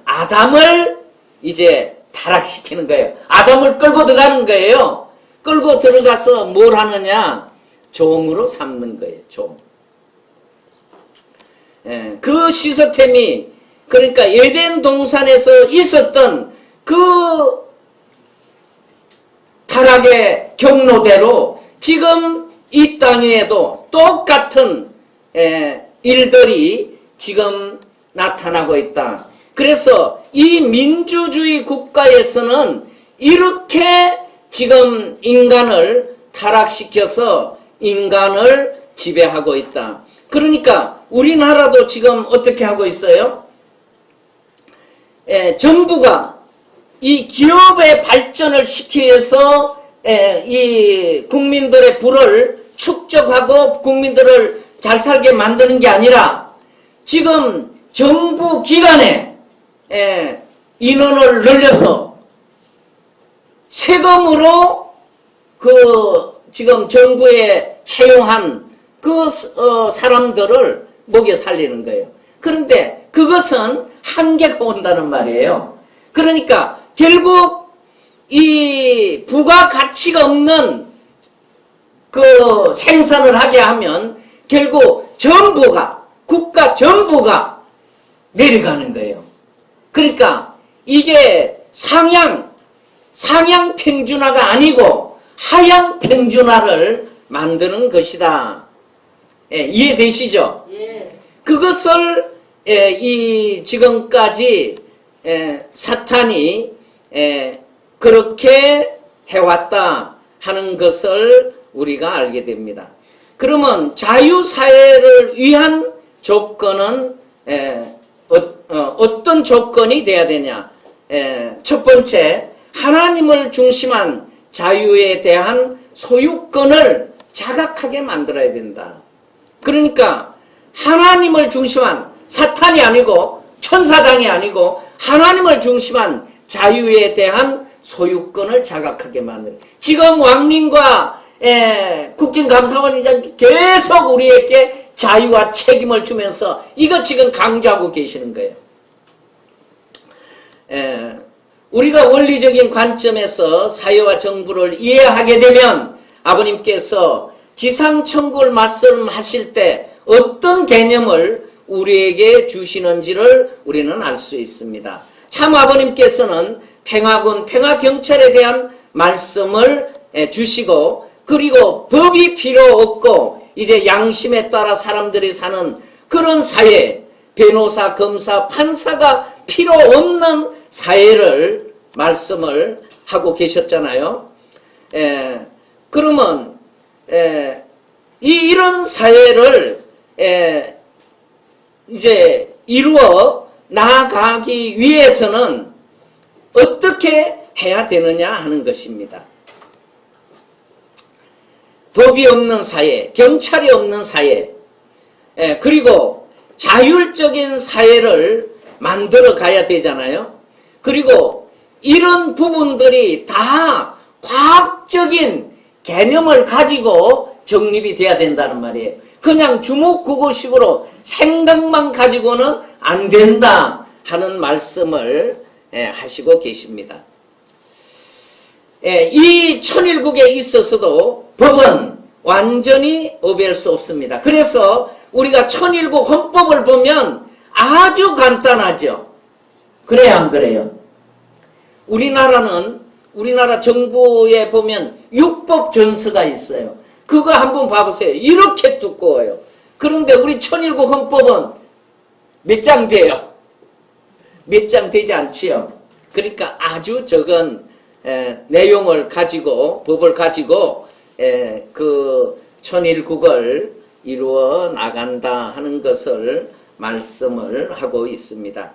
아담을 이제 타락시키는 거예요. 아담을 끌고 들어가는 거예요. 끌고 들어가서 뭘 하느냐? 종으로 삼는 거예요. 종. 그 시스템이 그러니까 에덴 동산에서 있었던 그 타락의 경로대로 지금 이 땅에도 똑같은 일들이 지금 나타나고 있다. 그래서 이 민주주의 국가에서는 이렇게 지금 인간을 타락시켜서 인간을 지배하고 있다. 그러니까 우리나라도 지금 어떻게 하고 있어요? 정부가 이 기업의 발전을 시키기 위해서 이 국민들의 부를 축적하고 국민들을 잘 살게 만드는 게 아니라 지금 정부 기관에 인원을 늘려서 세금으로 그 지금 정부에 채용한 그 사람들을 먹여 살리는 거예요. 그런데 그것은 한계가 온다는 말이에요. 그러니까 결국 이 부가가치가 없는 그 생산을 하게 하면 결국 정부가 국가 정부가 내려가는 거예요. 그러니까 이게 상향 평준화가 아니고 하향 평준화를 만드는 것이다. 이해되시죠? 예. 그것을 이 지금까지 사탄이 그렇게 해왔다 하는 것을 우리가 알게 됩니다. 그러면 자유사회를 위한 조건은 어떤 조건이 돼야 되냐? 첫 번째, 하나님을 중심한 자유에 대한 소유권을 자각하게 만들어야 된다. 그러니까 하나님을 중심한 사탄이 아니고 천사장이 아니고 하나님을 중심한 자유에 대한 소유권을 자각하게 만들어요. 지금 왕님과 국정감사원이 계속 우리에게 자유와 책임을 주면서 이거 지금 강조하고 계시는 거예요. 우리가 원리적인 관점에서 사회와 정부를 이해하게 되면 아버님께서 지상천국을 말씀하실 때 어떤 개념을 우리에게 주시는지를 우리는 알 수 있습니다. 참 아버님께서는 평화군, 평화경찰에 대한 말씀을 주시고 그리고 법이 필요 없고 이제 양심에 따라 사람들이 사는 그런 사회, 변호사, 검사, 판사가 필요 없는 사회를 말씀을 하고 계셨잖아요. 그러면 이런 사회를 이제 이루어 나아가기 위해서는 어떻게 해야 되느냐 하는 것입니다. 법이 없는 사회, 경찰이 없는 사회, 그리고 자율적인 사회를 만들어 가야 되잖아요. 그리고 이런 부분들이 다 과학적인 개념을 가지고 정립이 돼야 된다는 말이에요. 그냥 주목구구식으로 생각만 가지고는 안 된다 하는 말씀을 하시고 계십니다. 이 천일국에 있어서도 법은 완전히 어배할 수 없습니다. 그래서 우리가 천일국 헌법을 보면 아주 간단하죠. 그래요, 안 그래요? 우리나라 정부에 보면 육법전서가 있어요. 그거 한번 봐보세요. 이렇게 두꺼워요. 그런데 우리 천일국 헌법은 몇 장 돼요? 몇 장 되지 않지요? 그러니까 아주 적은 내용을 가지고, 법을 가지고 그 천일국을 이루어 나간다 하는 것을 말씀을 하고 있습니다.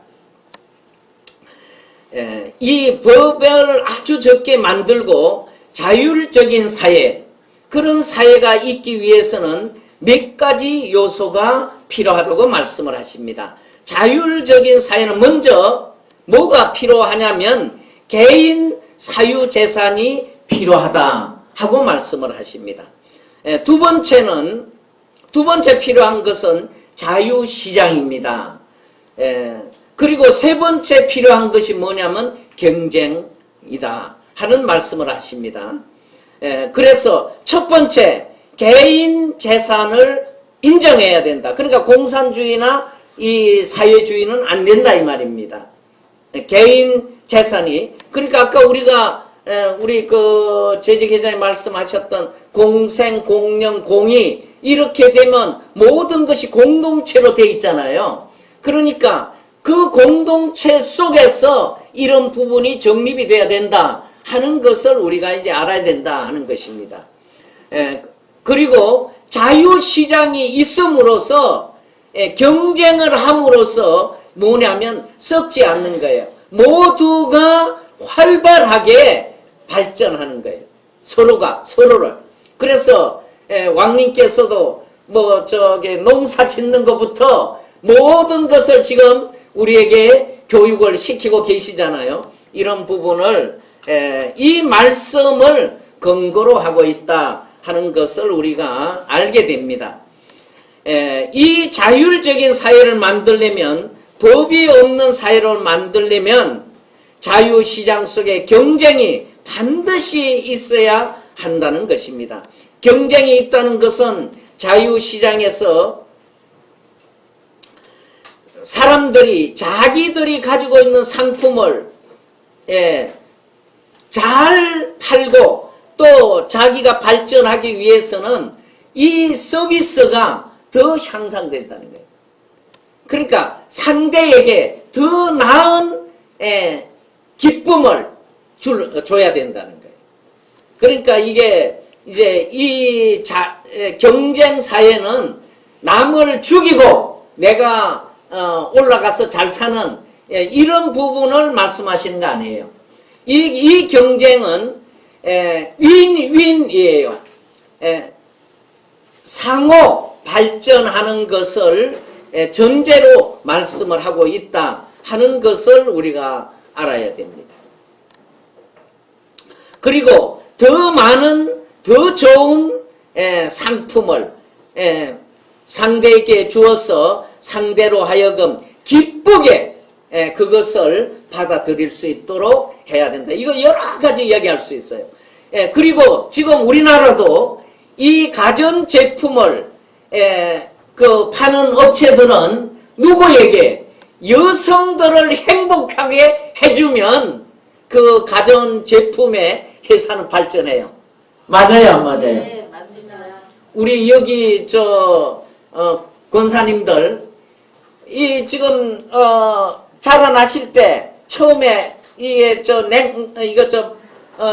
이 법을 아주 적게 만들고 자율적인 사회, 그런 사회가 있기 위해서는 몇 가지 요소가 필요하다고 말씀을 하십니다. 자율적인 사회는 먼저 뭐가 필요하냐면 개인 사유재산이 필요하다 하고 말씀을 하십니다. 두 번째 필요한 것은 자유시장입니다. 그리고 세 번째 필요한 것이 뭐냐면 경쟁이다 하는 말씀을 하십니다. 그래서 첫 번째, 개인 재산을 인정해야 된다. 그러니까 공산주의나 이 사회주의는 안 된다 이 말입니다. 개인 재산이, 그러니까 아까 우리 그 재직회장이 말씀하셨던 공생, 공령, 공의, 이렇게 되면 모든 것이 공동체로 돼 있잖아요. 그러니까 그 공동체 속에서 이런 부분이 정립이 돼야 된다 하는 것을 우리가 이제 알아야 된다 하는 것입니다. 그리고 자유시장이 있음으로써 경쟁을 함으로써 뭐냐면 썩지 않는 거예요. 모두가 활발하게 발전하는 거예요. 서로를. 그래서 왕님께서도 농사 짓는 것부터 모든 것을 지금 우리에게 교육을 시키고 계시잖아요. 이런 부분을 이 말씀을 근거로 하고 있다 하는 것을 우리가 알게 됩니다. 이 자율적인 사회를 만들려면, 법이 없는 사회를 만들려면 자유시장 속에 경쟁이 반드시 있어야 한다는 것입니다. 경쟁이 있다는 것은 자유시장에서 사람들이 자기들이 가지고 있는 상품을 잘 팔고 또 자기가 발전하기 위해서는 이 서비스가 더 향상된다는 거예요. 그러니까 상대에게 더 나은 기쁨을 줘야 된다는 거예요. 그러니까 이게 이제 이 경쟁 사회는 남을 죽이고 내가 올라가서 잘 사는 이런 부분을 말씀하시는 거 아니에요. 이 경쟁은 윈윈이에요. 상호 발전하는 것을 전제로 말씀을 하고 있다 하는 것을 우리가 알아야 됩니다. 그리고 더 많은, 더 좋은 상품을 상대에게 주어서 상대로 하여금 기쁘게 그것을 받아들일 수 있도록 해야 된다. 이거 여러 가지 이야기할 수 있어요. 그리고 지금 우리나라도 이 가전제품을 파는 업체들은 누구에게 여성들을 행복하게 해주면 그 가전제품의 회사는 발전해요. 맞아요, 안 맞아요? 네, 맞습니다. 우리 여기 권사님들 이 지금 자라나실 때 처음에 이게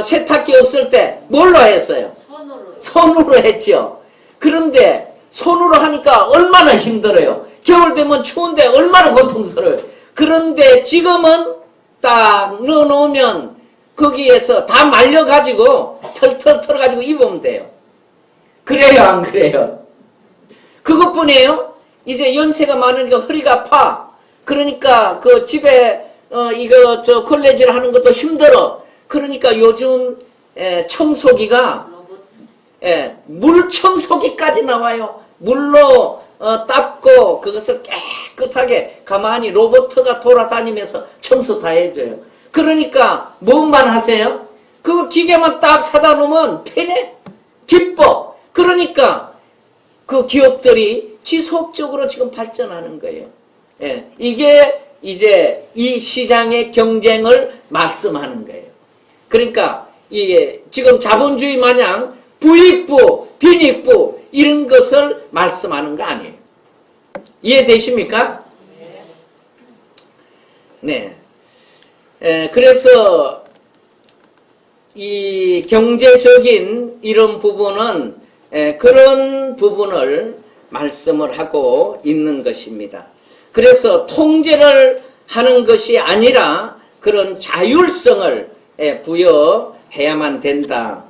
세탁기 없을 때 뭘로 했어요? 손으로. 손으로 했죠. 그런데 손으로 하니까 얼마나 힘들어요. 겨울 되면 추운데 얼마나 고통스러워요. 그런데 지금은 딱 넣어놓으면 거기에서 다 말려가지고 털털 털어가지고 입으면 돼요. 그래요, 안 그래요? 그것뿐이에요. 이제 연세가 많으니까 허리가 아파. 그러니까 그 집에 걸레질 하는 것도 힘들어. 그러니까 요즘 청소기가 물 청소기까지 나와요. 물로 닦고 그것을 깨끗하게 가만히 로봇가 돌아다니면서 청소 다 해줘요. 그러니까 뭐만 하세요? 그 기계만 딱 사다 놓으면 편해, 기뻐. 그러니까 그 기업들이 지속적으로 지금 발전하는 거예요. 이게 이제 이 시장의 경쟁을 말씀하는 거예요. 그러니까 이게 지금 자본주의 마냥 부익부, 빈익부 이런 것을 말씀하는 거 아니에요. 이해되십니까? 네. 그래서 이 경제적인 이런 부분은 그런 부분을 말씀을 하고 있는 것입니다. 그래서 통제를 하는 것이 아니라 그런 자율성을 부여해야만 된다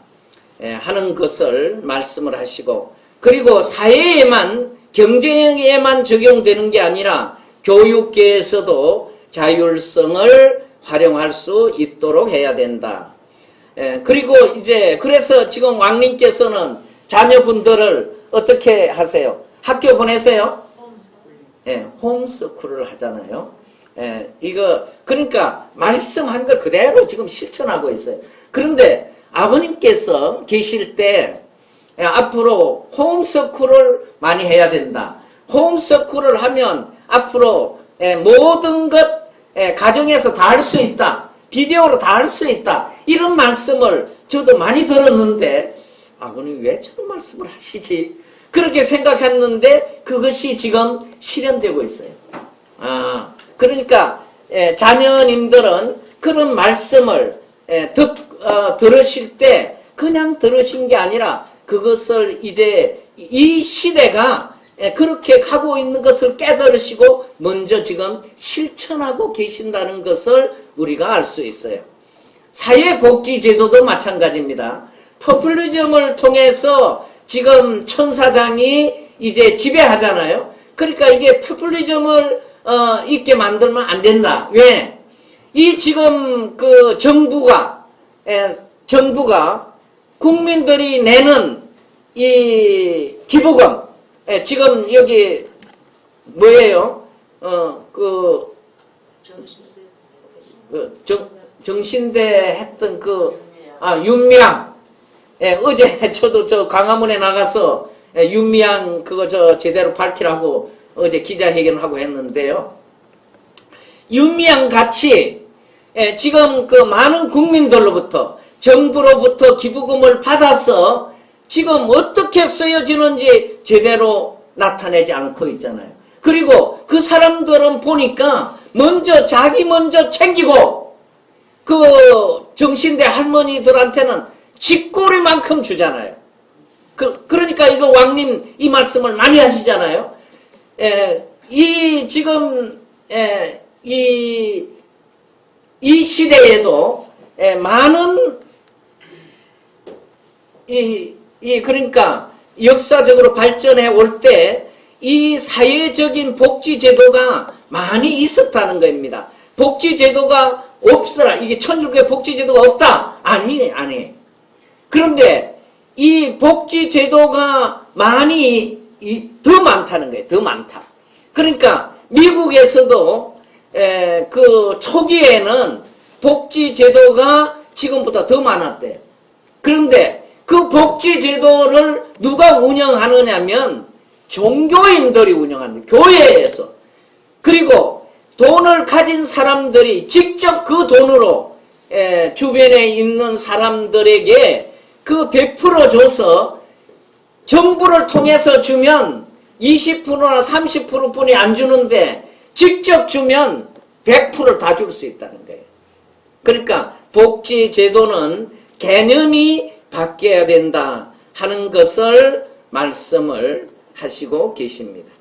하는 것을 말씀을 하시고, 그리고 사회에만 경쟁에만 적용되는 게 아니라 교육계에서도 자율성을 활용할 수 있도록 해야 된다. 그리고 이제 그래서 지금 왕님께서는 자녀분들을 어떻게 하세요? 학교 보내세요? 홈스쿨을 하잖아요. 이거 그러니까 말씀한 걸 그대로 지금 실천하고 있어요. 그런데 아버님께서 계실 때 앞으로 홈스쿨을 많이 해야 된다. 홈스쿨을 하면 앞으로 모든 것 가정에서 다 할 수 있다. 비디오로 다 할 수 있다. 이런 말씀을 저도 많이 들었는데 아버님 왜 저런 말씀을 하시지? 그렇게 생각했는데 그것이 지금 실현되고 있어요. 그러니까 자녀님들은 그런 말씀을 들으실 때 그냥 들으신 게 아니라 그것을 이제 이 시대가 그렇게 가고 있는 것을 깨달으시고 먼저 지금 실천하고 계신다는 것을 우리가 알 수 있어요. 사회복지제도도 마찬가지입니다. 포퓰리즘을 통해서 지금 천사장이 이제 지배하잖아요. 그러니까 이게 포퓰리즘을 있게 만들면 안 된다. 왜? 이 지금 그 정부가 국민들이 내는 이 기부금, 지금 여기 뭐예요? 정신대 했던 윤미향. 어제 저도 저 광화문에 나가서 윤미향 그거 제대로 밝히라고 어제 기자회견하고 했는데요. 윤미향 같이 지금 그 많은 국민들로부터 정부로부터 기부금을 받아서 지금 어떻게 쓰여지는지 제대로 나타내지 않고 있잖아요. 그리고 그 사람들은 보니까 자기 먼저 챙기고 그 정신대 할머니들한테는 쥐꼬리만큼 주잖아요. 그러니까 이거 왕님 이 말씀을 많이 하시잖아요. 이 시대에도 많은 그러니까 역사적으로 발전해 올 때 이 사회적인 복지제도가 많이 있었다는 겁니다. 복지제도가 없어라. 이게 천주교의 복지제도가 없다. 아니. 그런데 이 복지제도가 더 많다는 거예요. 더 많다. 그러니까 미국에서도 그 초기에는 복지제도가 지금보다 더 많았대요. 그런데 그 복지제도를 누가 운영하느냐면 종교인들이 운영하는 교회에서. 그리고 돈을 가진 사람들이 직접 그 돈으로 주변에 있는 사람들에게 그 베풀어줘서 정부를 통해서 주면 20%나 30%뿐이 안 주는데 직접 주면 100%를 다 줄 수 있다는 거예요. 그러니까 복지제도는 개념이 바뀌어야 된다 하는 것을 말씀을 하시고 계십니다.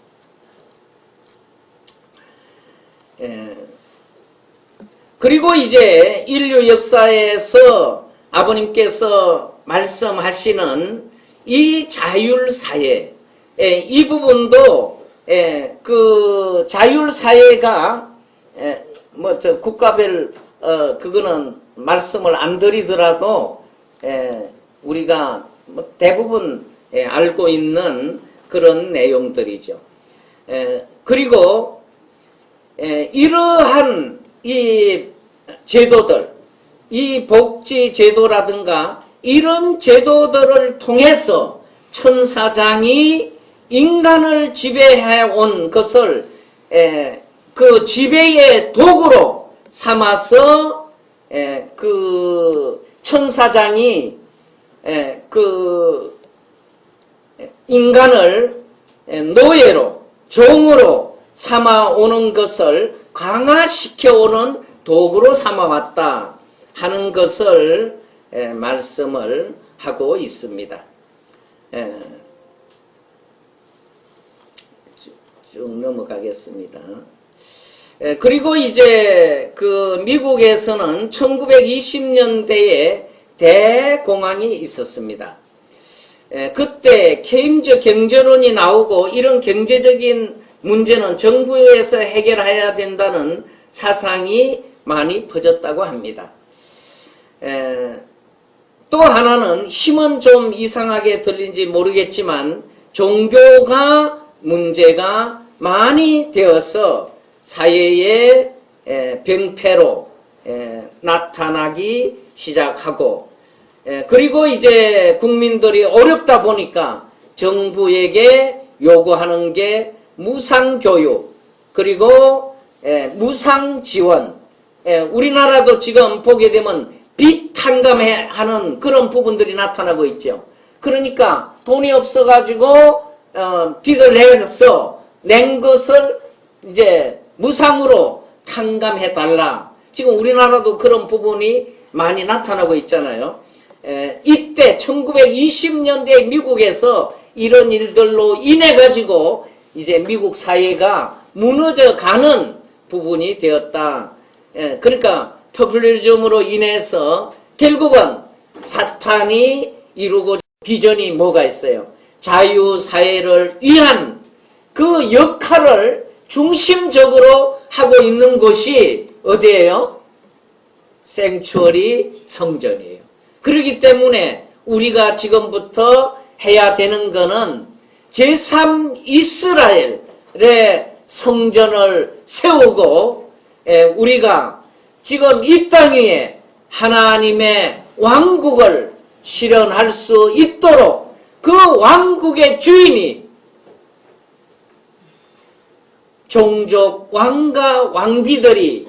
그리고 이제 인류 역사에서 아버님께서 말씀하시는 이 자율사회, 이 부분도 그 자율사회가 국가별 그거는 말씀을 안 드리더라도 우리가 대부분 알고 있는 그런 내용들이죠. 그리고 이러한 이 제도들, 이 복지제도라든가 이런 제도들을 통해서 천사장이 인간을 지배해온 것을 그 지배의 도구로 삼아서 그 천사장이 그 인간을 노예로 종으로 삼아오는 것을 강화시켜오는 도구로 삼아왔다 하는 것을 말씀을 하고 있습니다. 쭉 넘어가겠습니다. 그리고 이제 그 미국에서는 1920년대에 대공황이 있었습니다. 그때 케인즈 경제론이 나오고 이런 경제적인 문제는 정부에서 해결해야 된다는 사상이 많이 퍼졌다고 합니다. 또 하나는 힘은 좀 이상하게 들린지 모르겠지만 종교가 문제가 많이 되어서 사회의 병폐로 나타나기 시작하고 그리고 이제 국민들이 어렵다 보니까 정부에게 요구하는 게 무상교육 그리고 무상지원 우리나라도 지금 보게 되면 빚 탕감하는 그런 부분들이 나타나고 있죠. 그러니까 돈이 없어가지고 빚을 내서 낸 것을 이제 무상으로 탕감해달라. 지금 우리나라도 그런 부분이 많이 나타나고 있잖아요. 이때 1920년대 미국에서 이런 일들로 인해 가지고 이제 미국 사회가 무너져 가는 부분이 되었다. 그러니까 포퓰리즘으로 인해서 결국은 사탄이 이루고 비전이 뭐가 있어요? 자유사회를 위한 그 역할을 중심적으로 하고 있는 곳이 어디예요? 생추어리 성전이에요. 그렇기 때문에 우리가 지금부터 해야 되는 거는 제3 이스라엘의 성전을 세우고 우리가 지금 이 땅 위에 하나님의 왕국을 실현할 수 있도록 그 왕국의 주인이 종족 왕과 왕비들이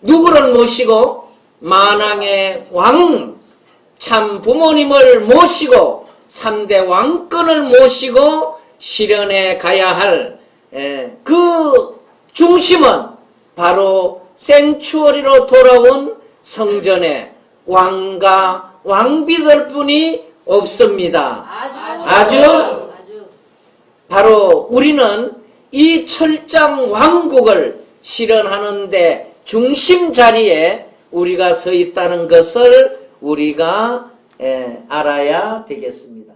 누구를 모시고 만왕의 왕 참 부모님을 모시고 3대 왕권을 모시고 실현해 가야 할 그 중심은 바로 생추어리로 돌아온 성전의 왕과 왕비들 뿐이 없습니다. 아주 바로 우리는 이 철장 왕국을 실현하는데 중심 자리에 우리가 서 있다는 것을 우리가 알아야 되겠습니다.